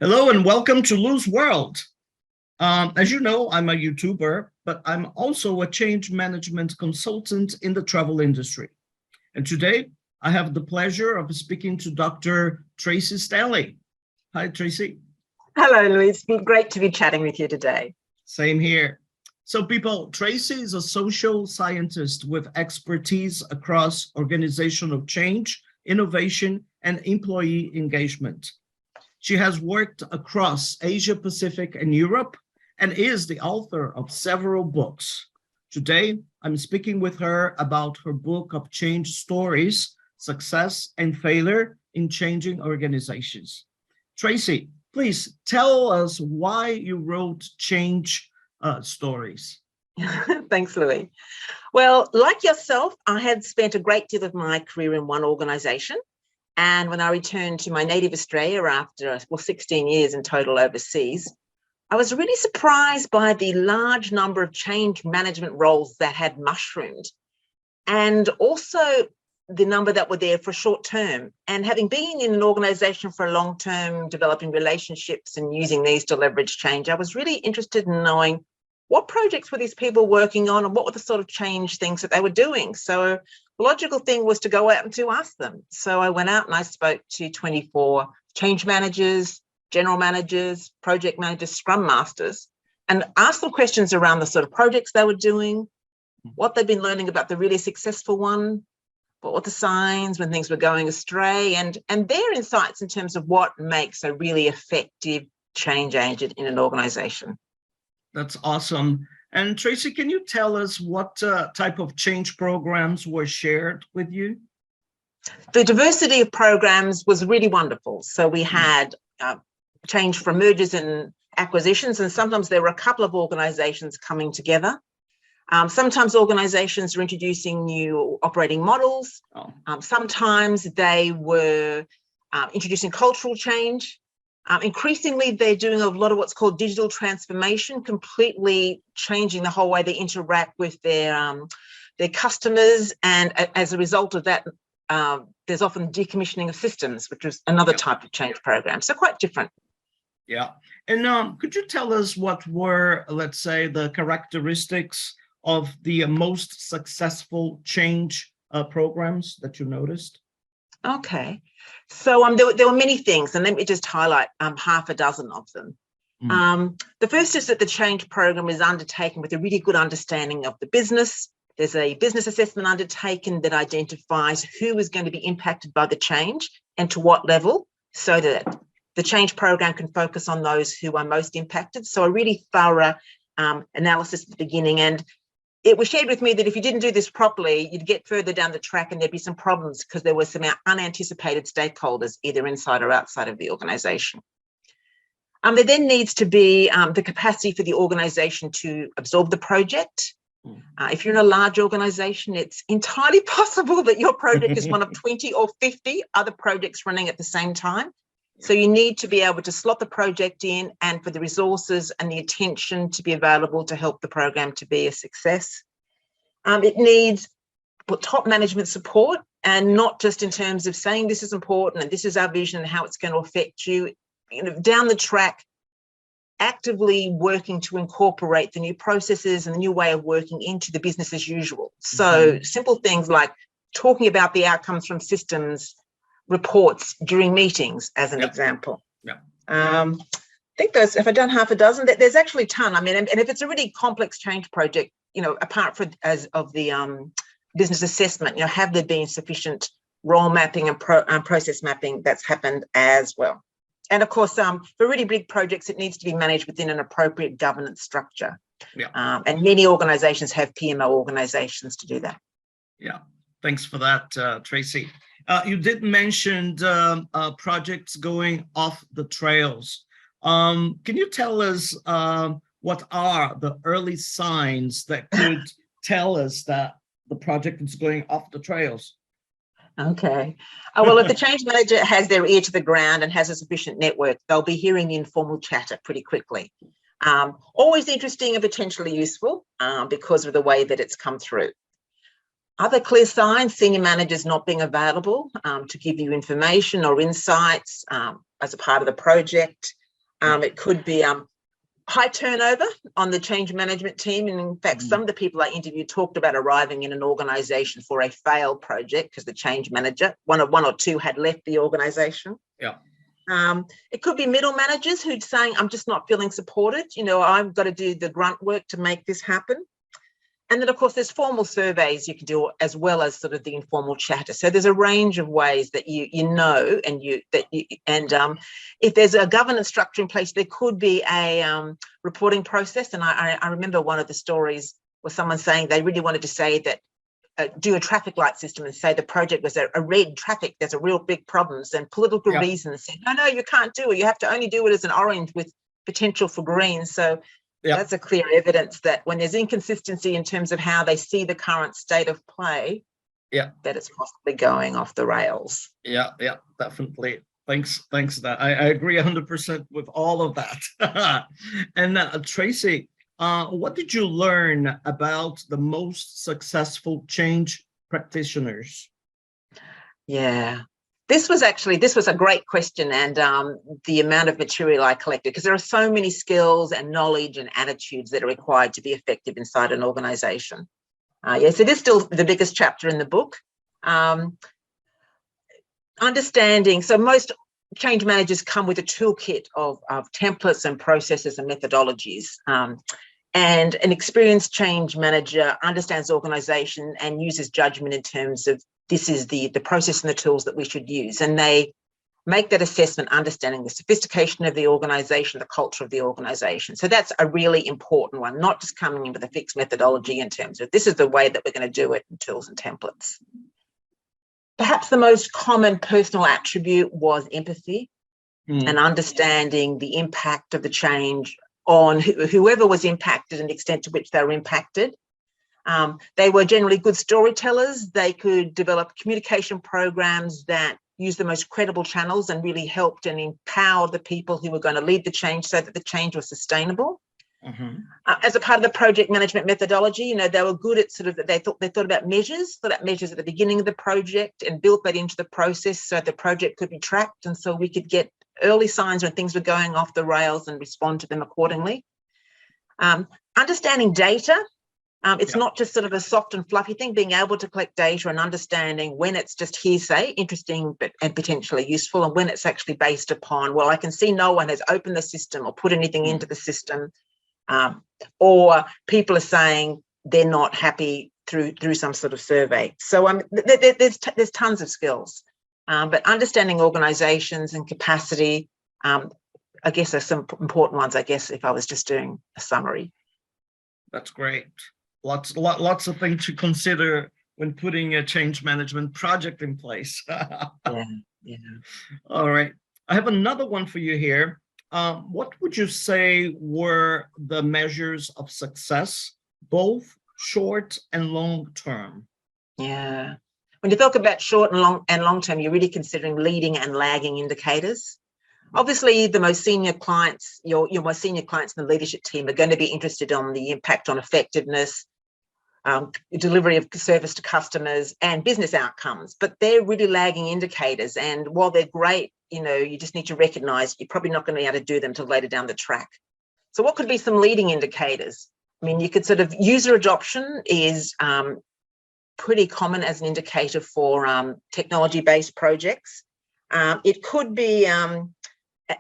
Hello and welcome to Lou's World. As you know, I'm a YouTuber, but I'm also a change management consultant in the travel industry. And today I have the pleasure of speaking to Dr. Tracy Stanley. Hi, Tracy. Hello, Louis. It's been great to be chatting with you today. Same here. So people, Tracy is a social scientist with expertise across organizational change, innovation, and employee engagement. She has worked across Asia Pacific and Europe and is the author of several books. Today, I'm speaking with her about her book of change stories, success and failure in changing organizations. Tracy, please tell us why you wrote Change Stories. Thanks, Louis. Well, like yourself, I had spent a great deal of my career in one organization. And when I returned to my native Australia after 16 years in total overseas, I was really surprised by the large number of change management roles that had mushroomed, and also the number that were there for short term. And having been in an organization for a long term, developing relationships and using these to leverage change, I was really interested in knowing what projects were these people working on and what were the sort of change things that they were doing. So the logical thing was to go out and to ask them. So I went out and I spoke to 24 change managers, general managers, project managers, scrum masters, and asked them questions around the sort of projects they were doing, what they'd been learning about the really successful one, what were the signs when things were going astray, and their insights in terms of what makes a really effective change agent in an organization. That's awesome. And Tracy, can you tell us what type of change programs were shared with you? The diversity of programs was really wonderful. So we had change from mergers and acquisitions, and sometimes there were a couple of organizations coming together. Sometimes organizations were introducing new operating models. Sometimes they were introducing cultural change. Increasingly, they're doing a lot of what's called digital transformation, completely changing the whole way they interact with their customers. And as a result of that, there's often decommissioning of systems, which is another type of change program. So quite different. Yeah. And could you tell us what were, let's say, the characteristics of the most successful change programs that you noticed? Okay. So there were many things, and let me just highlight half a dozen of them. The first is that the change program is undertaken with a really good understanding of the business. There's a business assessment undertaken that identifies who is going to be impacted by the change and to what level, so that the change program can focus on those who are most impacted. So a really thorough analysis at the beginning. And it was shared with me that if you didn't do this properly, you'd get further down the track and there'd be some problems because there were some unanticipated stakeholders, either inside or outside of the organisation. There then needs to be the capacity for the organisation to absorb the project. If you're in a large organisation, it's entirely possible that your project is one of 20 or 50 other projects running at the same time. So you need to be able to slot the project in and for the resources and the attention to be available to help the program to be a success. It needs top management support, and not just in terms of saying this is important and this is our vision and how it's going to affect you. Down the track, actively working to incorporate the new processes and the new way of working into the business as usual. So simple things like talking about the outcomes from systems reports during meetings, as an example. I think those, if I've done half a dozen, there's actually a ton. I mean, and if it's a really complex change project, apart from the business assessment, have there been sufficient role mapping and process mapping that's happened as well? And of course, for really big projects, it needs to be managed within an appropriate governance structure. And many organizations have PMO organizations to do that. Yeah, thanks for that, Tracy. You did mention projects going off the trails. Can you tell us what are the early signs that could tell us that the project is going off the trails? Okay. Well, if the change manager has their ear to the ground and has a sufficient network, they'll be hearing the informal chatter pretty quickly. Always interesting and potentially useful because of the way that it's come through. Other clear signs, senior managers not being available to give you information or insights as a part of the project. It could be high turnover on the change management team. And in fact, some of the people I interviewed talked about arriving in an organization for a failed project because the change manager, one or two had left the organization. Yeah. It could be middle managers who'd saying, I'm just not feeling supported. I've got to do the grunt work to make this happen. And then, of course, there's formal surveys you can do as well as sort of the informal chatter. So there's a range of ways that you know, and if there's a governance structure in place, there could be a reporting process. And I remember one of the stories was someone saying they really wanted to say that do a traffic light system and say the project was a red traffic. There's a real big problems, and political reasons said no, you can't do it. You have to only do it as an orange with potential for green. So. That's a clear evidence that when there's inconsistency in terms of how they see the current state of play, that it's possibly going off the rails. Yeah, definitely. Thanks for that. I agree 100% with all of that. And Tracy, what did you learn about the most successful change practitioners? Yeah. This was a great question, and the amount of material I collected, because there are so many skills and knowledge and attitudes that are required to be effective inside an organisation. Yes, it is still the biggest chapter in the book. Understanding, so most change managers come with a toolkit of templates and processes and methodologies. And an experienced change manager understands organisation and uses judgment in terms of this is the process and the tools that we should use. And they make that assessment, understanding the sophistication of the organisation, the culture of the organisation. So that's a really important one, not just coming in with a fixed methodology in terms of this is the way that we're going to do it in tools and templates. Perhaps the most common personal attribute was empathy and understanding the impact of the change on whoever was impacted and the extent to which they were impacted. They were generally good storytellers. They could develop communication programs that used the most credible channels and really helped and empowered the people who were going to lead the change so that the change was sustainable. As a part of the project management methodology, they were good at they thought about measures, at the beginning of the project and built that into the process so the project could be tracked, and so we could get early signs when things were going off the rails and respond to them accordingly. Understanding data. It's not just sort of a soft and fluffy thing, being able to collect data and understanding when it's just hearsay, interesting and potentially useful, and when it's actually based upon, well, I can see no one has opened the system or put anything into the system, or people are saying they're not happy through some sort of survey. So there's tons of skills, but understanding organisations and capacity, I guess are some important ones, I guess, if I was just doing a summary. That's great. Lots of things to consider when putting a change management project in place. Yeah. All right. I have another one for you here. What would you say were the measures of success, both short and long term? Yeah. When you talk about short and long term, you're really considering leading and lagging indicators. Obviously, the most senior clients, your most senior clients in the leadership team are going to be interested on the impact on effectiveness, delivery of service to customers and business outcomes, but they're really lagging indicators. And while they're great, you just need to recognise you're probably not going to be able to do them till later down the track. So what could be some leading indicators? I mean, you could sort of, user adoption is pretty common as an indicator for technology-based projects. It could be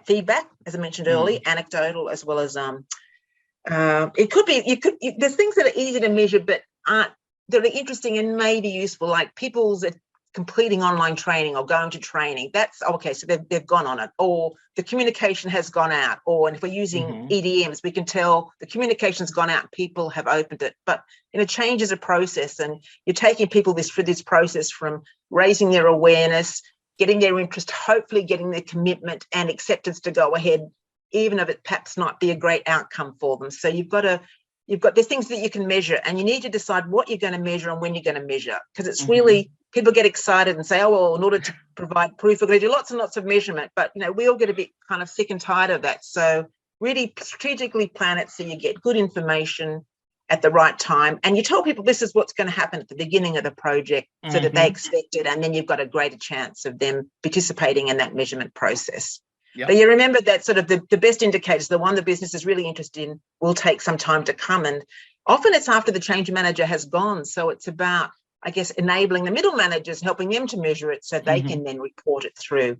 feedback, as I mentioned earlier, anecdotal, as well as it could be, there's things that are easy to measure, but that are interesting and maybe useful, like people's completing online training or going to training. That's okay, so they've gone on it, or the communication has gone out, or and if we're using EDMs, we can tell the communication's gone out and people have opened it. But change is a process, and you're taking people through this process from raising their awareness, getting their interest, hopefully getting their commitment and acceptance to go ahead, even if it perhaps not be a great outcome for them. So there's things that you can measure, and you need to decide what you're going to measure and when you're going to measure, because it's really, people get excited and say, oh, well, in order to provide proof, we're going to do lots and lots of measurement, but we all get a bit kind of sick and tired of that. So really strategically plan it so you get good information at the right time, and you tell people this is what's going to happen at the beginning of the project so that they expect it, and then you've got a greater chance of them participating in that measurement process. Yeah. But you remember that sort of the best indicators, the one the business is really interested in, will take some time to come. And often it's after the change manager has gone. So it's about, I guess, enabling the middle managers, helping them to measure it so they can then report it through.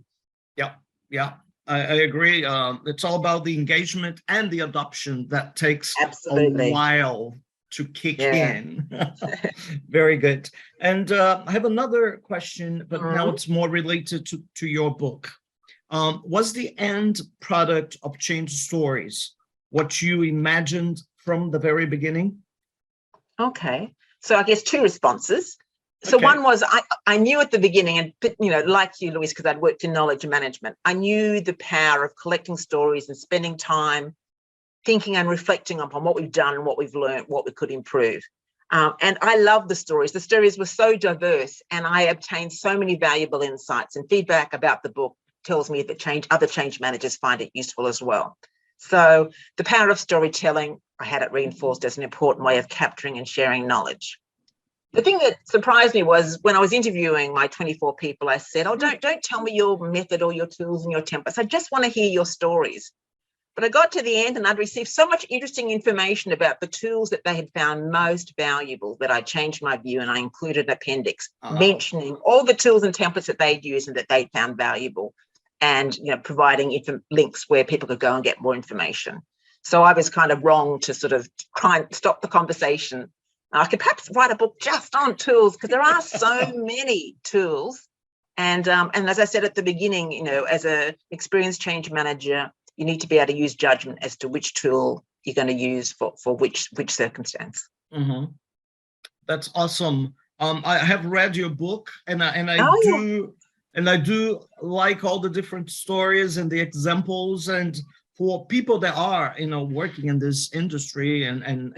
Yeah, yeah, I agree. It's all about the engagement and the adoption that takes Absolutely a while to kick Yeah. in. Very good. And I have another question, but now it's more related to your book. Was the end product of Change Stories what you imagined from the very beginning? Okay. So I guess two responses. So Okay. one was I knew at the beginning, and like you, Louise, because I'd worked in knowledge management, I knew the power of collecting stories and spending time thinking and reflecting upon what we've done and what we've learned, what we could improve. And I love the stories. The stories were so diverse, and I obtained so many valuable insights, and feedback about the book tells me that other change managers find it useful as well. So the power of storytelling, I had it reinforced as an important way of capturing and sharing knowledge. The thing that surprised me was when I was interviewing my 24 people, I said, oh, don't tell me your method or your tools and your templates. I just want to hear your stories. But I got to the end and I'd received so much interesting information about the tools that they had found most valuable that I changed my view, and I included an appendix mentioning all the tools and templates that they'd used and that they'd found valuable, and providing links where people could go and get more information. So I was kind of wrong to sort of try and stop the conversation. I could perhaps write a book just on tools, because there are so many tools. And as I said at the beginning, as an experienced change manager, you need to be able to use judgment as to which tool you're going to use for which circumstance. That's awesome. I have read your book, and I do like all the different stories and the examples. And for people that are working in this industry and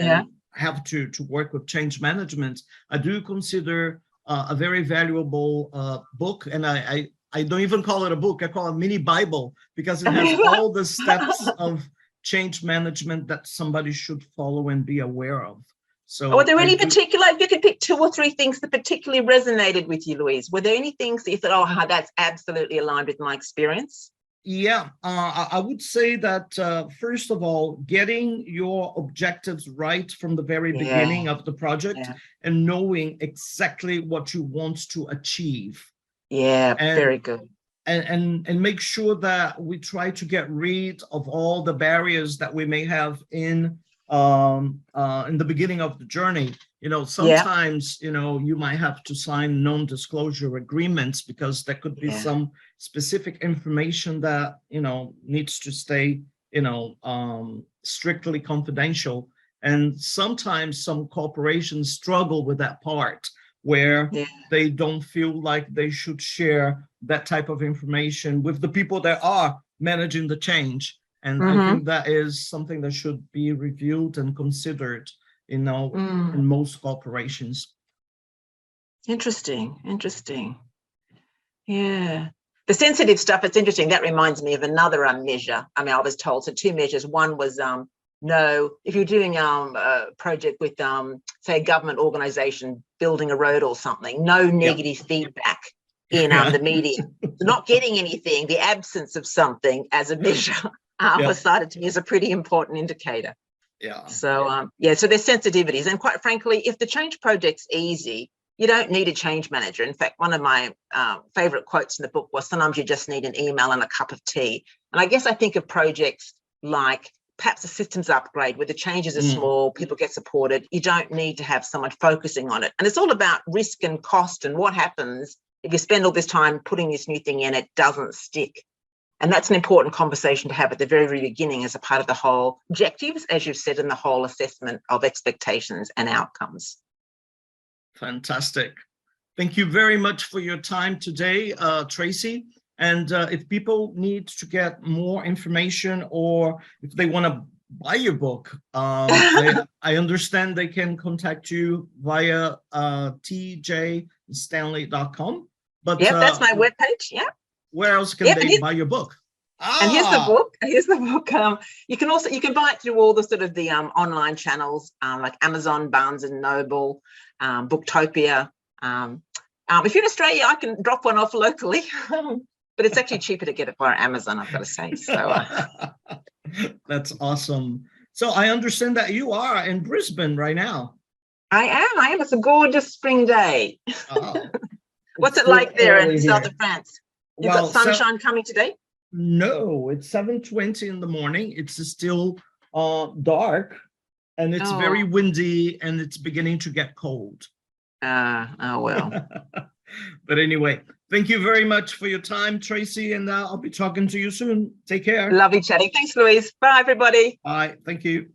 have to work with change management, I do consider a very valuable book. And I don't even call it a book, I call it a mini Bible, because it has all the steps of change management that somebody should follow and be aware of. So were there any particular, if you could pick 2 or 3 things that particularly resonated with you, Louise, were there any things that you thought, oh, that's absolutely aligned with my experience? Yeah, I would say that, first of all, getting your objectives right from the very beginning of the project and knowing exactly what you want to achieve. Yeah, very good. And make sure that we try to get rid of all the barriers that we may have in the beginning of the journey. Sometimes you might have to sign non-disclosure agreements because there could be some specific information that needs to stay strictly confidential. And sometimes some corporations struggle with that part, where they don't feel like they should share that type of information with the people that are managing the change. And I think that is something that should be reviewed and considered, in most corporations. Interesting. Yeah. The sensitive stuff, it's interesting. That reminds me of another measure. I mean, I was told, so 2 measures. One was if you're doing a project with, say, a government organization building a road or something, no negative feedback in the meeting. Not getting anything, the absence of something as a measure was cited to me as a pretty important indicator. So so there's sensitivities, and quite frankly, if the change project's easy, you don't need a change manager. In fact, one of my favorite quotes in the book was, sometimes you just need an email and a cup of tea. And I guess I think of projects like perhaps a systems upgrade where the changes are small, people get supported. You don't need to have someone focusing on it. And it's all about risk and cost and what happens if you spend all this time putting this new thing in, it doesn't stick. And that's an important conversation to have at the very, very beginning as a part of the whole objectives, as you've said, in the whole assessment of expectations and outcomes. Fantastic. Thank you very much for your time today, Tracy. And if people need to get more information, or if they want to buy your book, I understand they can contact you via tjstanley.com. But that's my webpage. Where else can they buy your book? And here's the book. You can buy it through all the sort of the online channels, like Amazon, Barnes and Noble, Booktopia. If you're in Australia, I can drop one off locally. but it's actually cheaper to get it via Amazon, I've got to say. So That's awesome. So I understand that you are in Brisbane right now. I am. It's a gorgeous spring day. Oh, What's it's it like still there in early south here. of France? You've Well, got sunshine coming today? no, it's 7:20 in the morning. It's still dark, and it's very Oh. windy, and it's beginning to get cold. Oh, well. But anyway, thank you very much for your time, Tracy, and I'll be talking to you soon. Take care. Lovely chatting. Thanks, Louise. Bye, everybody. Bye. Thank you.